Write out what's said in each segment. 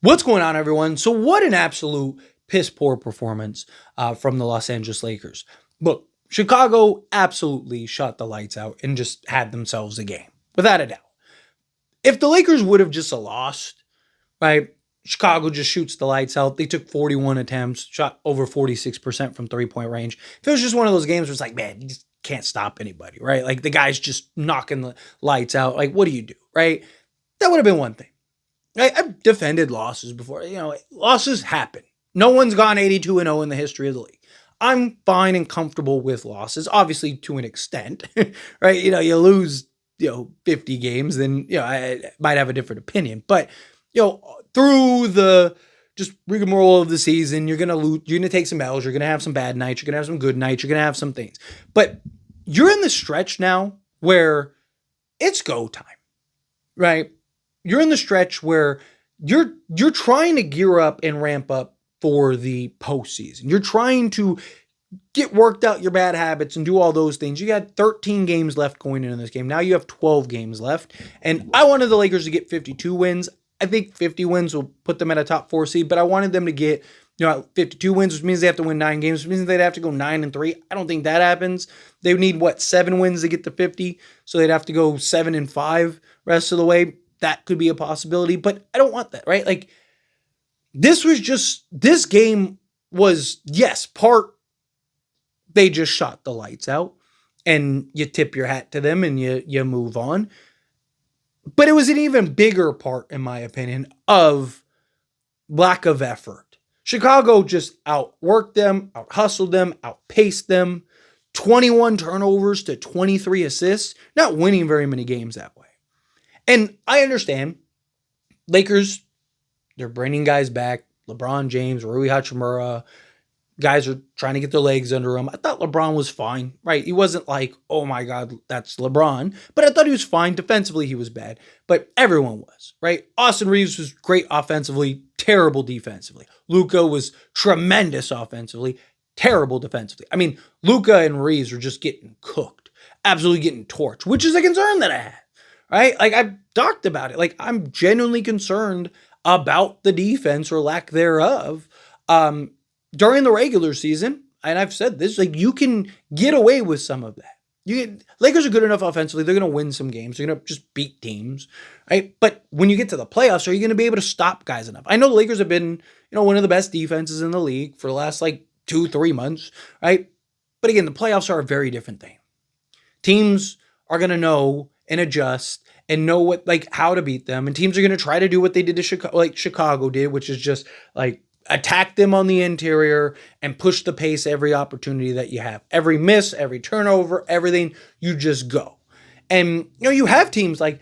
What's going on, everyone? So, what an absolute piss poor performance from the Los Angeles Lakers. Look, Chicago absolutely shot the lights out and just had themselves a game, without a doubt. If the Lakers would have just lost, right? Chicago just shoots the lights out. They took 41 attempts, shot over 46% from 3-point range. If it was just one of those games where it's like, man, you just can't stop anybody, right? Like the guy's just knocking the lights out. Like, what do you do, right? That would have been one thing. I've defended losses before. Losses happen. No one's gone 82-0 in the history of the league. I'm fine and comfortable with losses, obviously to an extent, right? You lose, 50 games, then, I might have a different opinion. But, through the just rigmarole of the season, you're going to lose, you're going to take some L's, you're going to have some bad nights, you're going to have some good nights, you're going to have some things. But you're in the stretch now where it's go time, right? You're in the stretch where you're trying to gear up and ramp up for the postseason. You're trying to get worked out your bad habits and do all those things. You got 13 games left going into this game. Now you have 12 games left. And I wanted the Lakers to get 52 wins. I think 50 wins will put them at a top 4 seed, but I wanted them to get 52 wins, which means they have to win 9 games, which means they'd have to go 9-3. I don't think that happens. They would need 7 wins to get to 50, so they'd have to go 7-5 rest of the way. That could be a possibility, but I don't want that, right? Like, this game was, yes, they just shot the lights out, and you tip your hat to them and you move on. But it was an even bigger part, in my opinion, of lack of effort. Chicago just outworked them, out-hustled them, outpaced them. 21 turnovers to 23 assists. Not winning very many games that way. And I understand Lakers, they're bringing guys back. LeBron James, Rui Hachimura, guys are trying to get their legs under him. I thought LeBron was fine, right? He wasn't like, oh my God, that's LeBron. But I thought he was fine. Defensively, he was bad. But everyone was, right? Austin Reeves was great offensively, terrible defensively. Luka was tremendous offensively, terrible defensively. I mean, Luka and Reeves were just getting cooked, absolutely getting torched, which is a concern that I have. Right? Like, I've talked about it. Like, I'm genuinely concerned about the defense or lack thereof during the regular season. And I've said this, like, you can get away with some of that. Lakers are good enough offensively. They're going to win some games. They're going to just beat teams, right? But when you get to the playoffs, are you going to be able to stop guys enough? I know the Lakers have been, one of the best defenses in the league for the last, 2-3 months, right? But again, the playoffs are a very different thing. Teams are going to know and adjust and know how to beat them. And teams are going to try to do what they did to Chicago did, which is just attack them on the interior and push the pace every opportunity that you have. Every miss, every turnover, everything, you just go. And, you have teams like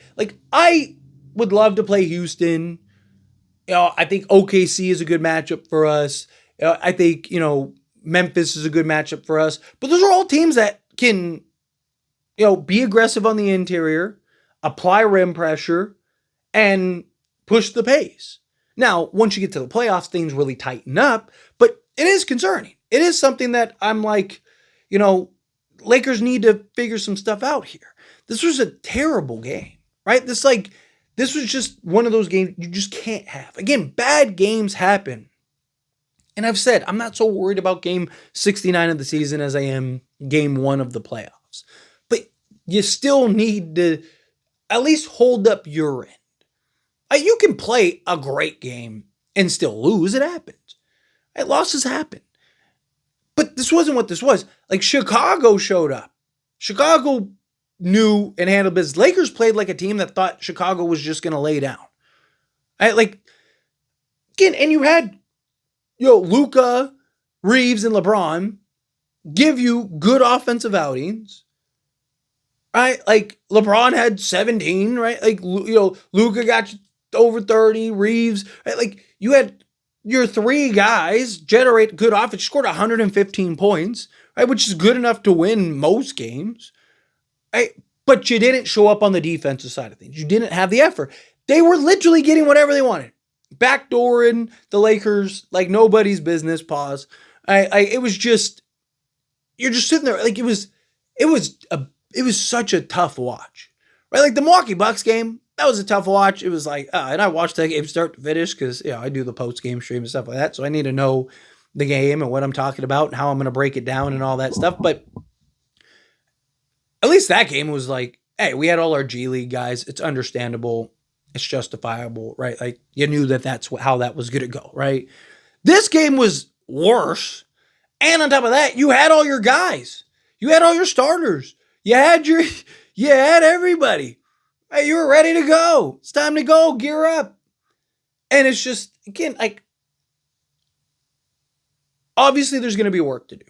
I would love to play Houston. I think OKC is a good matchup for us. I think, Memphis is a good matchup for us. But those are all teams that can be aggressive on the interior, apply rim pressure, and push the pace. Now, once you get to the playoffs, things really tighten up, but it is concerning. It is something that I'm Lakers need to figure some stuff out here. This was a terrible game, right? This was just one of those games you just can't have. Again, bad games happen. And I've said, I'm not so worried about game 69 of the season as I am game 1 of the playoffs. You still need to at least hold up your end. You can play a great game and still lose. It happens. Losses happen. But this wasn't what this was. Chicago showed up. Chicago knew and handled business. Lakers played like a team that thought Chicago was just going to lay down. Again, and you had, Luka, Reeves, and LeBron give you good offensive outings. Right? LeBron had 17, right? Luka got over 30, Reeves, right? You had your 3 guys generate good offense. You scored 115 points, right? Which is good enough to win most games, right? But you didn't show up on the defensive side of things. You didn't have the effort. They were literally getting whatever they wanted. Backdooring the Lakers like nobody's business, pause. It was just, you're just sitting there. It was such a tough watch, right? The Milwaukee Bucks game, that was a tough watch. It was like, and I watched that game start to finish because, I do the post-game stream and stuff like that. So I need to know the game and what I'm talking about and how I'm going to break it down and all that stuff. But at least that game was like, hey, we had all our G League guys. It's understandable. It's justifiable, right? Like, you knew that that's how that was going to go, right? This game was worse. And on top of that, you had all your guys. You had all your starters. You had everybody. Hey, you were ready to go. It's time to go. Gear up. And it's just, again, like, obviously there's going to be work to do,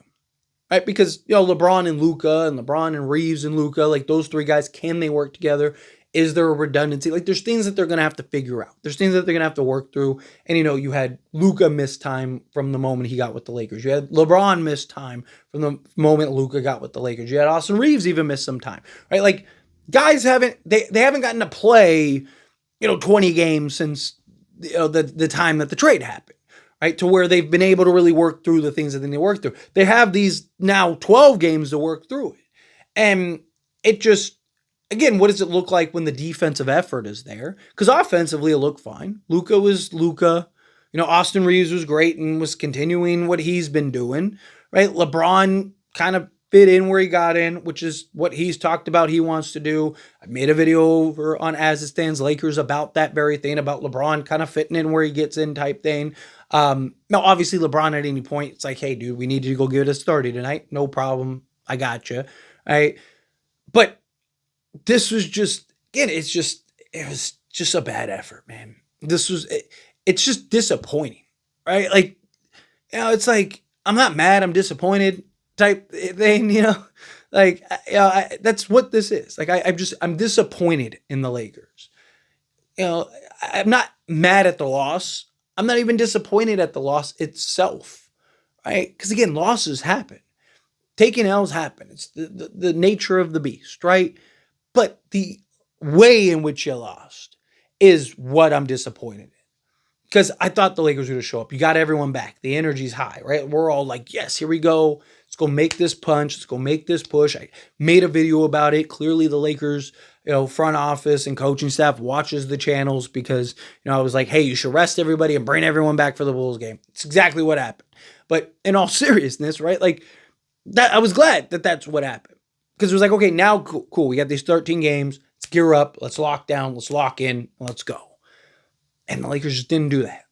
right? Because, LeBron and Luka and LeBron and Reeves and Luka, like those three guys, can they work together? Is there a redundancy? Like, there's things that they're going to have to figure out. There's things that they're going to have to work through. And, you had Luka miss time from the moment he got with the Lakers. You had LeBron miss time from the moment Luka got with the Lakers. You had Austin Reeves even miss some time, right? Like, guys haven't gotten to play, 20 games since, the time that the trade happened, right? To where they've been able to really work through the things that they need to work through. They have these now 12 games to work through it. And it just, again, what does it look like when the defensive effort is there? Because offensively, it looked fine. Luka was Luka. Austin Reeves was great and was continuing what he's been doing, right? LeBron kind of fit in where he got in, which is what he's talked about he wants to do. I made a video over on As It Stands Lakers about that very thing, about LeBron kind of fitting in where he gets in type thing. Now, obviously, LeBron at any point, it's like, hey, dude, we need you to go give it a 30 tonight. No problem. I got you. Right? But this was just, again, it was just a bad effort, man. It's just disappointing, right? Like, it's like, I'm not mad, I'm disappointed type thing, like, that's what this is. Like, I'm disappointed in the Lakers. I'm not mad at the loss. I'm not even disappointed at the loss itself, right? Because again, losses happen. Taking L's happen. It's the nature of the beast, right? But the way in which you lost is what I'm disappointed in. Because I thought the Lakers were going to show up. You got everyone back. The energy's high, right? We're all like, yes, here we go. Let's go make this punch. Let's go make this push. I made a video about it. Clearly the Lakers, front office and coaching staff watches the channels because, I was like, hey, you should rest everybody and bring everyone back for the Bulls game. It's exactly what happened. But in all seriousness, right? Like, that, I was glad that that's what happened. Because it was like, okay, now cool. We got these 13 games. Let's gear up. Let's lock down. Let's lock in. Let's go. And the Lakers just didn't do that.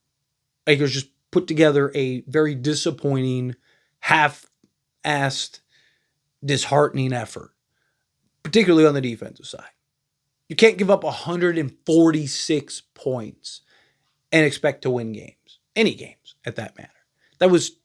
Lakers just put together a very disappointing, half-assed, disheartening effort, particularly on the defensive side. You can't give up 146 points and expect to win games. Any games, at that matter. That was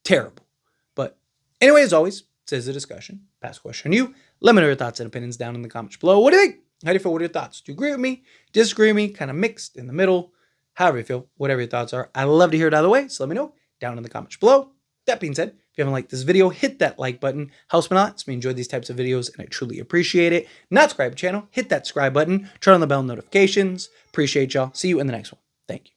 terrible. But anyway, as always, it says the discussion. Pass question to you. Let me know your thoughts and opinions down in the comments below. What do you think? How do you feel? What are your thoughts? Do you agree with me? Disagree with me? Kind of mixed in the middle? However you feel, whatever your thoughts are. I'd love to hear it either way, so let me know down in the comments below. That being said, if you haven't liked this video, hit that like button. Helps me a lot. It's me enjoy these types of videos, and I truly appreciate it. Not subscribe to the channel, hit that subscribe button. Turn on the bell notifications. Appreciate y'all. See you in the next one. Thank you.